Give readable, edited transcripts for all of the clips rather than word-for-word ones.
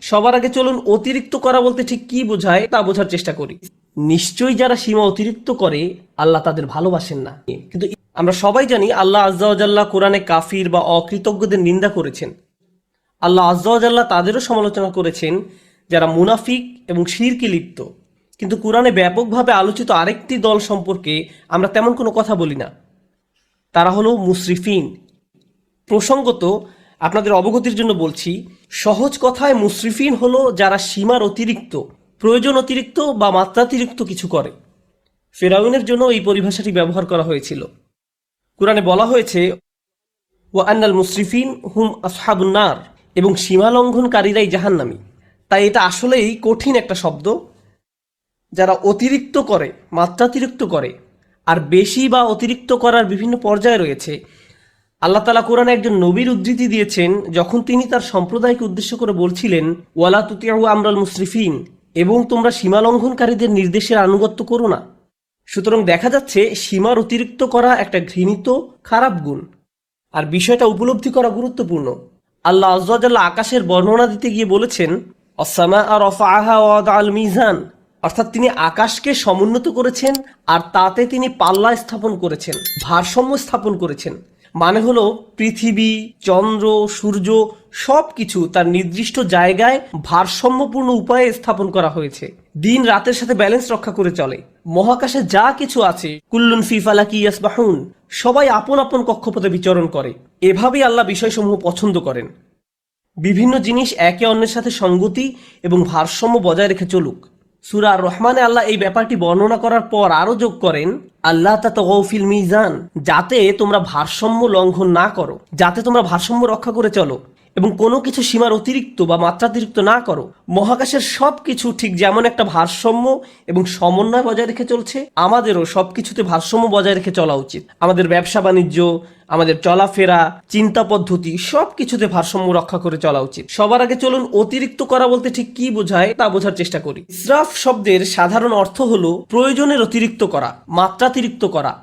সবার আগে চলুন অতিরিক্ত করা বলতে ঠিক কি বোঝায় তা বোঝার চেষ্টা করি। নিশ্চয়ই যারা সীমা অতিরিক্ত করে আল্লাহ তাদের ভালোবাসেন না। কিন্তু আমরা সবাই জানি আল্লাহ আজ্জা ওয়া জাল্লা কোরআনে কাফির বা অকৃতজ্ঞদের নিন্দা করেছেন। আল্লাহ আজ্জা ওয়া জাল্লা তাদেরও সমালোচনা করেছেন যারা মুনাফিক এবং শিরকে লিপ্ত। কিন্তু কোরআনে ব্যাপকভাবে আলোচিত আরেকটি দল সম্পর্কে আমরা তেমন কোনো কথা বলি না। তারা হলো মুসরিফিন। প্রসঙ্গত আপনাদের অবগতির জন্য বলছি, সহজ কথায় মুসরিফিন হলো যারা সীমার অতিরিক্ত, প্রয়োজন অতিরিক্ত বা মাত্রাতিরিক্ত কিছু করে। ফেরাউনের জন্য এই পরিভাষাটি ব্যবহার করা হয়েছিল। কোরআনে বলা হয়েছে ওয়া আন্নাল মুসরিফিন হুম আসহাবুন নার, এবং সীমা লঙ্ঘনকারীরাই জাহান্নামী। তাই এটা আসলেই কঠিন একটা শব্দ। যারা অতিরিক্ত করে, মাত্রাতিরিক্ত করে, আর বেশি বা অতিরিক্ত করার বিভিন্ন পর্যায়ে রয়েছে। আল্লাহ তাআলা কোরআনে একজন নবীর উদ্ধৃতি দিয়েছেন যখন তিনি তার সম্প্রদায়কে উদ্দেশ্য করে বলছিলেন ওয়ালা তুতিউ আমরাল মুসরিফিন, এবং তোমরা সীমা লঙ্ঘনকারীদের নির্দেশের আনুগত্য করো না। সুতরাং দেখা যাচ্ছে সীমার অতিরিক্ত করা একটা ঘৃণিত খারাপ গুণ, আর বিষয়টা উপলব্ধি করা গুরুত্বপূর্ণ। আল্লাহ আজ্জা ওয়া জাল্লা আকাশের বর্ণনা দিতে গিয়ে বলেছেন আস-সামাআ রাফাআহা ওয়া ওয়াদাআল মিজান, অর্থাৎ তিনি আকাশকে সমুন্নত করেছেন আর তাতে তিনি পাল্লা স্থাপন করেছেন, ভারসাম্য স্থাপন করেছেন। মানে হলো পৃথিবী, চন্দ্র, সূর্য সবকিছু তার নির্দিষ্ট জায়গায় ভারসাম্যপূর্ণ উপায়ে স্থাপন করা হয়েছে। দিন রাতের সাথে ব্যালেন্স রক্ষা করে চলে। মহাকাশে যা কিছু আছে কুল্লুন ফি ফালাকি ইয়াসবাহুন, সবাই আপন আপন কক্ষপথে বিচরণ করে। এভাবেই আল্লাহ বিষয়সমূহ পছন্দ করেন। বিভিন্ন জিনিস একে অন্যের সাথে সঙ্গতি এবং ভারসাম্য বজায় রেখে চলুক। সূরা আর রহমানে আল্লাহ এই ব্যাপারটি বর্ণনা করার পর আরো যোগ করেন আল্লাহ তাতাগাউ ফিল মিজান, যাতে তোমরা ভারসাম্য লঙ্ঘন না করো, যাতে তোমরা ভারসাম্য রক্ষা করে চলো এবং কোনো কিছু সীমার অতিরিক্ত বা মাত্রাতিরিক্ত না করো। মহাকাশের সবকিছু ঠিক যেমন একটা ভারসাম্য এবং সমন্বয় বজায় রেখে চলছে, আমাদেরও সবকিছুতে ভারসাম্য বজায় রেখে চলা উচিত। আমাদের ব্যবসা বাণিজ্য, আমাদের চলাফেরা, চিন্তা পদ্ধতি সবকিছুতে ভারসাম্য রক্ষা করে চলা উচিত। সবার আগে চলুন অতিরিক্ত করা বলতে ঠিক কি বোঝায় তা বোঝার চেষ্টা করি। ইসরাফ শব্দের সাধারণ অর্থ হলো প্রয়োজনের অতিরিক্ত করা, মাত্রাতিরিক্ত করা।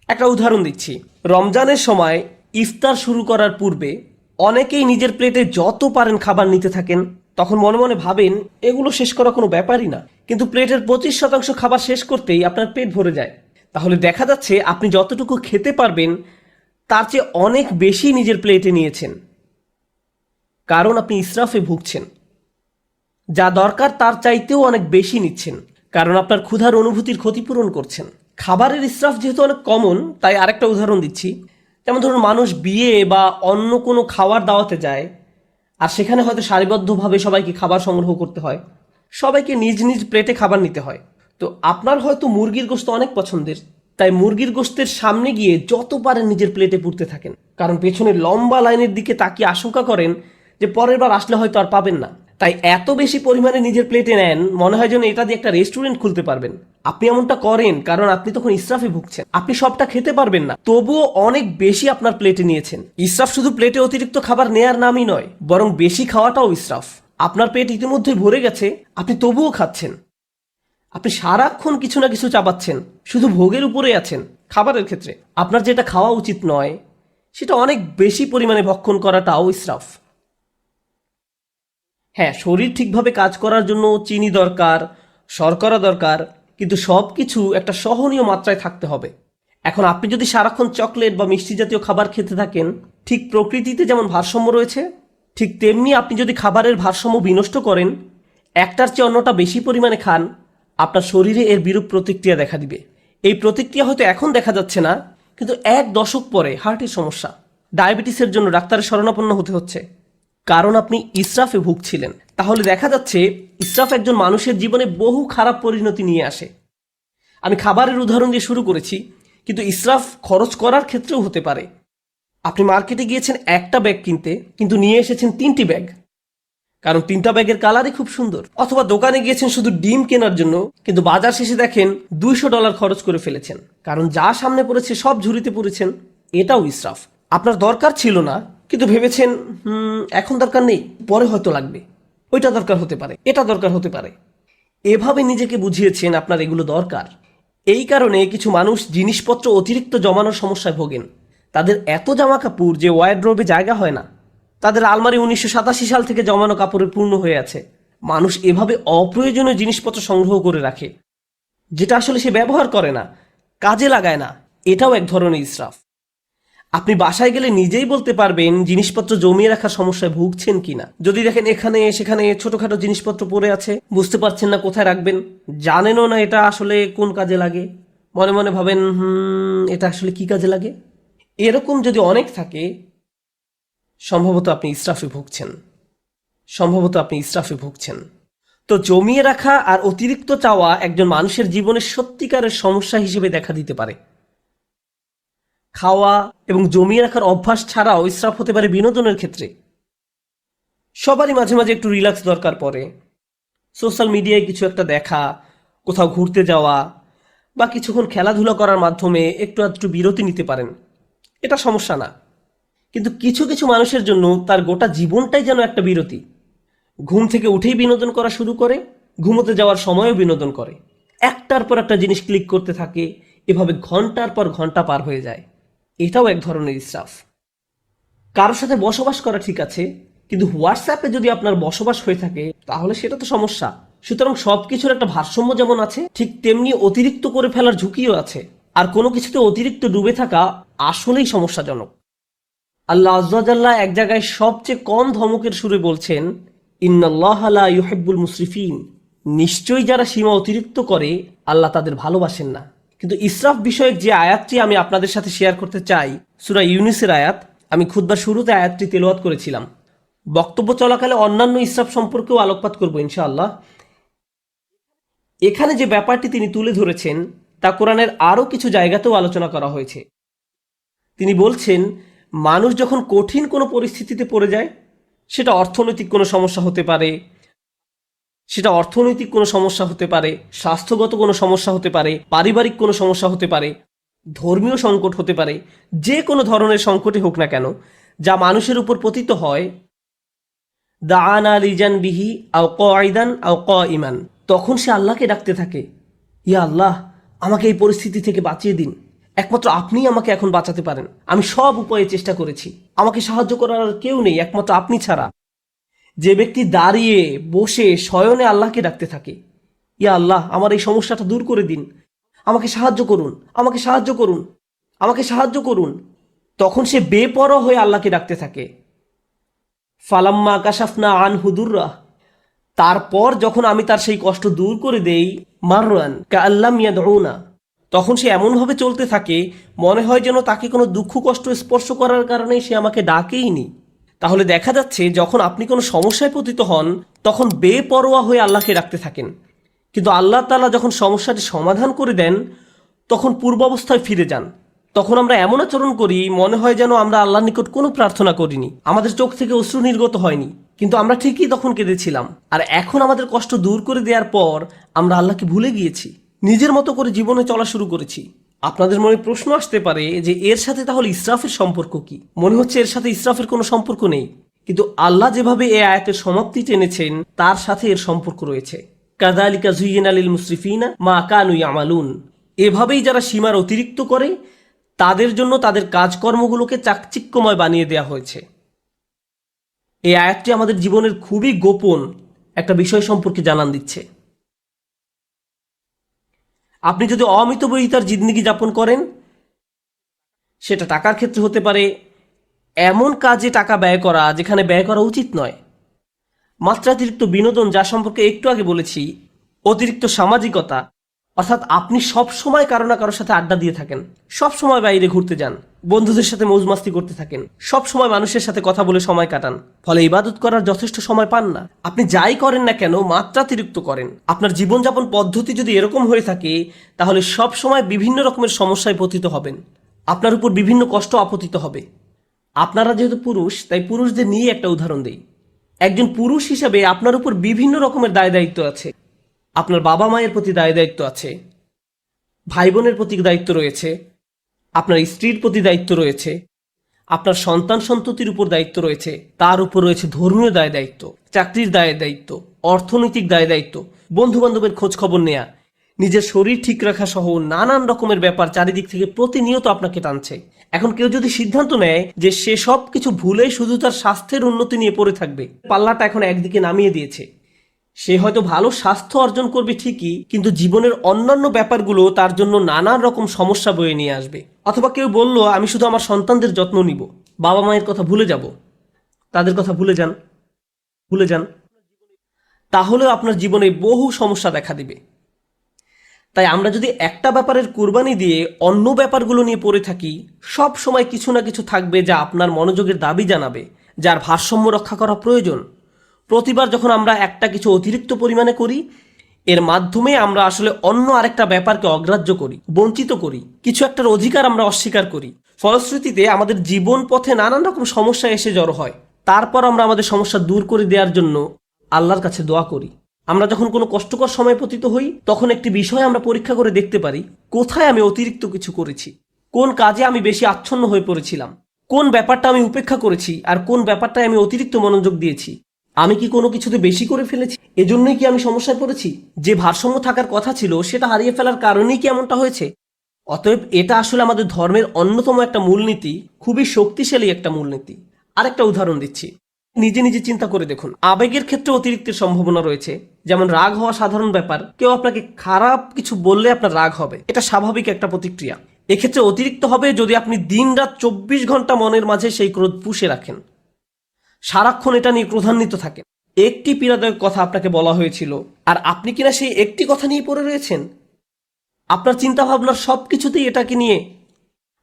একটা উদাহরণ দিচ্ছি। রমজানের সময় ইফতার শুরু করার পূর্বে অনেকেই নিজের প্লেটে যত পারেন খাবার নিতে থাকেন। তখন মনে মনে ভাবেন এগুলো শেষ করা কোনো ব্যাপারই না, কিন্তু প্লেটের 25% খাবার শেষ করতেই আপনার পেট ভরে যায়। তাহলে দেখা যাচ্ছে আপনি যতটুকু খেতে পারবেন তার চেয়ে অনেক বেশি নিজের প্লেটে নিয়েছেন, কারণ আপনি ইসরাফে ভুগছেন। যা দরকার তার চাইতেও অনেক বেশি নিচ্ছেন, কারণ আপনার ক্ষুধার অনুভূতির ক্ষতিপূরণ করছেন। খাবারের ইসরাফ যেহেতু অনেক কমন, তাই আরেকটা উদাহরণ দিচ্ছি। যেমন ধরুন, মানুষ বিয়ে বা অন্য কোনো খাওয়ার দাওয়াতে যায়, আর সেখানে হয়তো সারিবদ্ধভাবে সবাইকে খাবার সংগ্রহ করতে হয়, সবাইকে নিজ নিজ প্লেটে খাবার নিতে হয়। তো আপনার হয়তো মুরগির গোশত অনেক পছন্দের, তাই মুরগির গোশতের সামনে গিয়ে যত পারেন নিজের প্লেটে পুরতে থাকেন, কারণ পেছনে লম্বা লাইনের দিকে তাকিয়ে আশঙ্কা করেন যে পরের বার আসলে হয়তো আর পাবেন না। তাই এত বেশি পরিমাণে নিজের প্লেটে নেন, মনে হয় যেন এটা দিয়ে একটা রেস্টুরেন্ট খুলতে পারবেন। আপনি এমনটা করেন কারণ আপনি তখন ইসরাফে ভুগছেন। আপনি সবটা খেতে পারবেন না, তবুও অনেক বেশি আপনার প্লেটে নিয়েছেন। ইসরাফ শুধু প্লেটে অতিরিক্ত খাবার নেয়ার নামই নয়, বরং বেশি খাওয়াটাও ইসরাফ। আপনার পেট ইতিমধ্যে ভরে গেছে, আপনি তবুও খাচ্ছেন। আপনি সারাক্ষণ কিছু না কিছু চাবাচ্ছেন, শুধু ভোগের উপরে আছেন। খাবারের ক্ষেত্রে আপনার যেটা খাওয়া উচিত নয় সেটা অনেক বেশি পরিমাণে ভক্ষণ করাটাও ইসরাফ। হ্যাঁ, শরীর ঠিকভাবে কাজ করার জন্য চিনি দরকার, শর্করা দরকার, কিন্তু সব কিছু একটা সহনীয় মাত্রায় থাকতে হবে। এখন আপনি যদি সারাক্ষণ চকলেট বা মিষ্টি জাতীয় খাবার খেতে থাকেন, ঠিক প্রকৃতিতে যেমন ভারসাম্য রয়েছে, ঠিক তেমনি আপনি যদি খাবারের ভারসাম্য বিনষ্ট করেন, একটার চেয়ে অন্যটা বেশি পরিমাণে খান, আপনার শরীরে এর বিরূপ প্রতিক্রিয়া দেখা দিবে। এই প্রতিক্রিয়া হয়তো এখন দেখা যাচ্ছে না, কিন্তু 1 দশক পরে হার্টের সমস্যা, ডায়াবেটিসের জন্য ডাক্তারের শরণাপন্ন হতে হচ্ছে, কারণ আপনি ইসরাফে ভুগছিলেন। তাহলে দেখা যাচ্ছে ইসরাফ একজন মানুষের জীবনে বহু খারাপ পরিণতি নিয়ে আসে। আমি খাবারের উদাহরণ দিয়ে শুরু করেছি, কিন্তু ইসরাফ খরচ করার ক্ষেত্রেও হতে পারে। আপনি মার্কেটে গিয়েছেন একটা ব্যাগ কিনতে, কিন্তু নিয়ে এসেছেন 3টি ব্যাগ, কারণ 3টা ব্যাগের কালারই খুব সুন্দর। অথবা দোকানে গিয়েছেন শুধু ডিম কেনার জন্য, কিন্তু বাজার শেষে দেখেন $200 খরচ করে ফেলেছেন, কারণ যা সামনে পড়েছে সব ঝুড়িতে পড়েছেন। এটাও ইসরাফ। আপনার দরকার ছিল না, কিন্তু ভেবেছেন এখন দরকার নেই, পরে হয়তো লাগবে। ওইটা দরকার হতে পারে, এটা দরকার হতে পারে। এভাবে নিজেকে বুঝিয়েছেন আপনার এগুলো দরকার। এই কারণে কিছু মানুষ জিনিসপত্র অতিরিক্ত জমানোর সমস্যায় ভোগেন। তাদের এত জামা কাপড় যে ওয়ারড্রোবে জায়গা হয় না। তাদের আলমারি 1987 সাল থেকে জমানো কাপড়ে পূর্ণ হয়ে আছে। মানুষ এভাবে অপ্রয়োজনীয় জিনিসপত্র সংগ্রহ করে রাখে, যেটা আসলে সে ব্যবহার করে না, কাজে লাগায় না। এটাও এক ধরনের ইসরাফ। আপনি বাসায় গেলে নিজেই বলতে পারবেন জিনিসপত্র জমিয়ে রাখার সমস্যায় ভুগছেন কিনা। যদি দেখেন এখানে সেখানে ছোটখাটো জিনিসপত্র পড়ে আছে, বুঝতে পারছেন না কোথায় রাখবেন, জানেনও না এটা আসলে কোন কাজে লাগে, মনে মনে ভাবেন এটা আসলে কি কাজে লাগে, এরকম যদি অনেক থাকে, সম্ভবত আপনি ইসরাফে ভুগছেন। তো জমিয়ে রাখা আর অতিরিক্ত চাওয়া একজন মানুষের জীবনে সত্যিকারের সমস্যা হিসেবে দেখা দিতে পারে। খাওয়া এবং জমিয়ে রাখার অভ্যাস ছাড়াও ইসরাফ হতে পারে বিনোদনের ক্ষেত্রে। সবারই মাঝে মাঝে একটু রিল্যাক্স দরকার পড়ে। সোশ্যাল মিডিয়ায় কিছু একটা দেখা, কোথাও ঘুরতে যাওয়া বা কিছুক্ষণ খেলাধুলা করার মাধ্যমে একটু আধটু বিরতি নিতে পারেন, এটা সমস্যা না। কিন্তু কিছু কিছু মানুষের জন্য তার গোটা জীবনটাই যেন একটা বিরতি। ঘুম থেকে উঠেই বিনোদন করা শুরু করে, ঘুমোতে যাওয়ার সময়ও বিনোদন করে, একটার পর একটা জিনিস ক্লিক করতে থাকে, এভাবে ঘন্টার পর ঘন্টা পার হয়ে যায়। এটাও এক ধরনের ইসরাফ। কারোর সাথে বসবাস করা ঠিক আছে, কিন্তু হোয়াটসঅ্যাপে যদি আপনার বসবাস হয়ে থাকে তাহলে সেটা তো সমস্যা। সুতরাং সবকিছুর একটা ভারসাম্য যেমন আছে, ঠিক তেমনি অতিরিক্ত করে ফেলার ঝুঁকিও আছে। আর কোনো কিছুতে অতিরিক্ত ডুবে থাকা আসলেই সমস্যাজনক। আল্লাহ আযজা ওয়া জাল্লা এক জায়গায় সবচেয়ে কম ধমকের সুরে বলছেন, ইন্নাল্লাহা লা ইউহিব্বুল মুসরিফিন, নিশ্চয়ই যারা সীমা অতিরিক্ত করে আল্লাহ তাদের ভালোবাসেন না। কিন্তু ইসরাফ বিষয়ক যে আয়াতটি আমি আপনাদের সাথে শেয়ার করতে চাই, সূরা ইউনুসের আয়াত, আমি খুতবার শুরুতে আয়াতটি তেলাওয়াত করেছিলাম। বক্তব্য চলাকালে অন্যান্য ইসরাফ সম্পর্কেও আলোকপাত করব ইনশাআল্লাহ। এখানে যে ব্যাপারটি তিনি তুলে ধরেছেন তা কোরআনের আরও কিছু জায়গাতেও আলোচনা করা হয়েছে। তিনি বলছেন, মানুষ যখন কঠিন কোনো পরিস্থিতিতে পড়ে যায়, সেটা অর্থনৈতিক কোনো সমস্যা হতে পারে, স্বাস্থ্যগত কোনো সমস্যা হতে পারে, পারিবারিক কোনো সমস্যা হতে পারে, ধর্মীয় সংকট হতে পারে, যে কোনো ধরনের সংকটই হোক না কেন, যা মানুষের উপর পতিত হয়, দাআনা লিজান বিহি আও কাঈদান আও কাঈমান, তখন সে আল্লাহকে ডাকতে থাকে, ইয়া আল্লাহ, আমাকে এই পরিস্থিতি থেকে বাঁচিয়ে দিন, একমাত্র আপনিই আমাকে এখন বাঁচাতে পারেন, আমি সব উপায়ে চেষ্টা করেছি, আমাকে সাহায্য করার আর কেউ নেই একমাত্র আপনি ছাড়া। যে ব্যক্তি দাঁড়িয়ে বসে শয়নে আল্লাহকে ডাকতে থাকে, ইয়া আল্লাহ, আমার এই সমস্যাটা দূর করে দিন, আমাকে সাহায্য করুন, আমাকে সাহায্য করুন, আমাকে সাহায্য করুন, তখন সে বেপরোয়া হয়ে আল্লাহকে ডাকতে থাকে। ফালাম্মা কাশাফনা আনহু দুররাহ, তারপর যখন আমি তার সেই কষ্ট দূর করে দেই, মাররান কাআল্লাম ইয়াদউনা, তখন সে এমনভাবে চলতে থাকে মনে হয় যেন তাকে কোনো দুঃখ কষ্ট স্পর্শ করার কারণে সে আমাকে ডাকেইনি। তাহলে দেখা যাচ্ছে যখন আপনি কোনো সমস্যায় পতিত হন তখন বেপরোয়া হয়ে আল্লাহকে ডাকতে থাকেন, কিন্তু আল্লাহ তাআলা যখন সমস্যাটি সমাধান করে দেন তখন পূর্বাবস্থায় ফিরে যান। তখন আমরা এমন আচরণ করি মনে হয় যেন আমরা আল্লাহর নিকট কোনো প্রার্থনা করিনি, আমাদের চোখ থেকে অশ্রু নির্গত হয়নি, কিন্তু আমরা ঠিকই তখন কেঁদেছিলাম। আর এখন আমাদের কষ্ট দূর করে দেওয়ার পর আমরা আল্লাহকে ভুলে গিয়েছি, নিজের মতো করে জীবনে চলা শুরু করেছি। আপনাদের মনে প্রশ্ন আসতে পারে যে এর সাথে তাহলে ইসরাফের সম্পর্ক কি? মনে হচ্ছে এর সাথে ইসরাফের কোনো সম্পর্ক নেই, কিন্তু আল্লাহ যেভাবে এই আয়াতের সমাপ্তি টেনেছেন তার সাথে এর সম্পর্ক রয়েছে। কাযালিকা যুয়্যিনা লিল মুসরিফিনা মা কানু ইয়ামালুন, এভাবেই যারা সীমার অতিরিক্ত করে তাদের জন্য তাদের কাজকর্মগুলোকে চাকচিক্যময় বানিয়ে দেওয়া হয়েছে। এই আয়াতটি আমাদের জীবনের খুবই গোপন একটা বিষয় সম্পর্কে জানান দিচ্ছে। আপনি যদি অমিতব্যয়িতার জিন্দেগি যাপন করেন, সেটা টাকার ক্ষেত্রে হতে পারে, এমন কাজে টাকা ব্যয় করা যেখানে ব্যয় করা উচিত নয়, মাত্রাতিরিক্ত বিনোদন যা সম্পর্কে একটু আগে বলেছি, অতিরিক্ত সামাজিকতা, অর্থাৎ আপনি সব সময় কারো না কারোর সাথে আড্ডা দিয়ে থাকেন, সব সময় বাইরে ঘুরতে যান, বন্ধুদের সাথে মৌজমাস্তি করতে থাকেন, সব সময় মানুষের সাথে কথা বলে সময় কাটান, ফলে ইবাদত করার যথেষ্ট সময় পান না। আপনি যাই করেন না কেন মাত্রাতিরিক্ত করেন। আপনার জীবনযাপন পদ্ধতি যদি এরকম হয়ে থাকে তাহলে সব সময় বিভিন্ন রকমের সমস্যায় পতিত হবেন, আপনার উপর বিভিন্ন কষ্ট আপতিত হবে। আপনারা যেহেতু পুরুষ, তাই পুরুষদের নিয়ে একটা উদাহরণ দেই। একজন পুরুষ হিসাবে আপনার উপর বিভিন্ন রকমের দায় দায়িত্ব আছে। আপনার বাবা মায়ের প্রতি দায় দায়িত্ব আছে, ভাই বোনের প্রতি দায়িত্ব রয়েছে, আপনার স্ত্রীর প্রতি দায়িত্ব রয়েছে, আপনার সন্তান সন্ততির উপর দায়িত্ব রয়েছে, তার উপর রয়েছে ধর্মীয় দায় দায়িত্ব, চাকরির দায় দায়িত্ব, অর্থনৈতিক দায় দায়িত্ব, বন্ধু বান্ধবের খোঁজ খবর নেয়া, নিজের শরীর ঠিক রাখা সহ নানান রকমের ব্যাপার চারিদিক থেকে প্রতিনিয়ত আপনাকে টানছে। এখন কেউ যদি সিদ্ধান্ত নেয় যে সে সব কিছু ভুলে শুধু তার স্বাস্থ্যের উন্নতি নিয়ে পড়ে থাকবে, পাল্লাটা এখন একদিকে নামিয়ে দিয়েছে। সে হয়তো ভালো স্বাস্থ্য অর্জন করবে ঠিকই, কিন্তু জীবনের অন্যান্য ব্যাপারগুলো তার জন্য নানান রকম সমস্যা বয়ে নিয়ে আসবে। অথবা কেউ বলল আমি শুধু আমার সন্তানদের যত্ন নিব, বাবা মায়ের কথা ভুলে যাব। তাদের কথা ভুলে যান, ভুলে যান, তাহলেও আপনার জীবনে বহু সমস্যা দেখা দিবে। তাই আমরা যদি একটা ব্যাপারের কুরবানি দিয়ে অন্য ব্যাপারগুলো নিয়ে পড়ে থাকি, সব সময় কিছু না কিছু থাকবে যা আপনার মনোযোগের দাবি জানাবে, যার ভারসাম্য রক্ষা করা প্রয়োজন। প্রতিবার যখন আমরা একটা কিছু অতিরিক্ত পরিমাণে করি, এর মাধ্যমে আমরা আসলে অন্য আরেকটা ব্যাপারকে অগ্রাহ্য করি, বঞ্চিত করি, কিছু একটার অধিকার আমরা অস্বীকার করি। ফলশ্রুতিতে আমাদের জীবন পথে নানান রকম সমস্যা এসে জড়ো হয়। তারপর আমরা আমাদের সমস্যা দূর করে দেওয়ার জন্য আল্লাহর কাছে দোয়া করি। আমরা যখন কোনো কষ্টকর সময় পতিত হই, তখন একটি বিষয় আমরা পরীক্ষা করে দেখতে পারি, কোথায় আমি অতিরিক্ত কিছু করেছি, কোন কাজে আমি বেশি আচ্ছন্ন হয়ে পড়েছিলাম, কোন ব্যাপারটা আমি উপেক্ষা করেছি, আর কোন ব্যাপারটায় আমি অতিরিক্ত মনোযোগ দিয়েছি। আমি কি কোনো কিছুতে বেশি করে ফেলেছি? এজন্যই কি আমি সমস্যায় পড়েছি? যে ভারসাম্য থাকার কথা ছিল সেটা হারিয়ে ফেলার কারণেই কি এমনটা হয়েছে? অতএব এটা আসলে আমাদের ধর্মের অন্যতম একটা মূলনীতি, খুবই শক্তিশালী একটা মূলনীতি। আরেকটা উদাহরণ দিচ্ছি, নিজে নিজে চিন্তা করে দেখুন। আবেগের ক্ষেত্রে অতিরিক্তের সম্ভাবনা রয়েছে। যেমন রাগ হওয়া সাধারণ ব্যাপার, কেউ আপনাকে খারাপ কিছু বললে আপনার রাগ হবে, এটা স্বাভাবিক একটা প্রতিক্রিয়া। এক্ষেত্রে অতিরিক্ত হবে যদি আপনি দিনরাত 24 ঘন্টা মনের মাঝে সেই ক্রোধ পুষে রাখেন, সারাক্ষণ এটা নিয়ে ক্রোধান্বিত থাকেন। একটি পীড়াদায়ক কথা আপনাকে বলা হয়েছিল, আর আপনি কিনা সেই একটি কথা নিয়ে পড়ে রয়েছেন। আপনার চিন্তাভাবনার সব কিছুতেই এটাকে নিয়ে,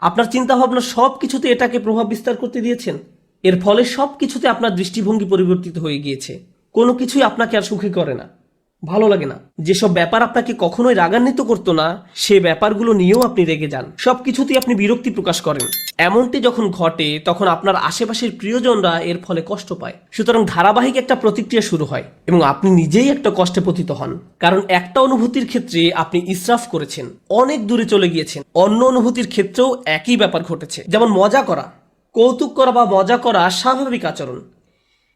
আপনার চিন্তাভাবনার সব কিছুতে এটাকে প্রভাব বিস্তার করতে দিয়েছেন। এর ফলে সব কিছুতে আপনার দৃষ্টিভঙ্গি পরিবর্তিত হয়ে গিয়েছে। কোনো কিছুই আপনাকে আর সুখী করে না, ভালো লাগে না। যেসব ব্যাপার আপনাকে কখনোই রাগান্বিত করতো না, সে ব্যাপারগুলো নিয়েও আপনি রেগে যান। সবকিছুতেই আপনি বিরক্তি প্রকাশ করেন। এমনটি যখন ঘটে, তখন আপনার আশেপাশের প্রিয়জনরা এর ফলে কষ্ট পায়। সুতরাং ধারাবাহিক একটা প্রতিক্রিয়া শুরু হয় এবং আপনি নিজেই একটা কষ্টে পতিত হন। কারণ একটা অনুভূতির ক্ষেত্রে আপনি ইসরাফ করেছেন, অনেক দূরে চলে গিয়েছেন। অন্য অনুভূতির ক্ষেত্রেও একই ব্যাপার ঘটেছে। যেমন মজা করা, কৌতুক করা বা মজা করা স্বাভাবিক আচরণ,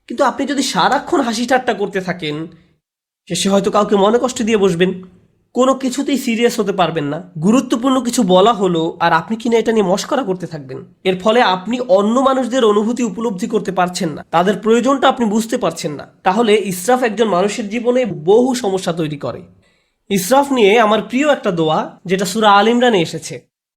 কিন্তু আপনি যদি সারাক্ষণ হাসি ঠাট্টা করতে থাকেন, শেষে হয়তো কাউকে মনে কষ্ট দিয়ে বসবেন, কোনো কিছুতেই সিরিয়াস হতে পারবেন না। গুরুত্বপূর্ণ কিছু বলা হলো আর আপনি কিনা এটা নিয়ে মশকরা করতে থাকবেন। এর ফলে আপনি অন্য মানুষদের অনুভূতি উপলব্ধি করতে পারছেন না, তাদের প্রয়োজনটা আপনি বুঝতে পারছেন না। তাহলে ইসরাফ একজন মানুষের জীবনে বহু সমস্যা তৈরি করে। ইসরাফ নিয়ে আমার প্রিয় একটা দোয়া, যেটা সূরা আল ইমরানে এসেছে।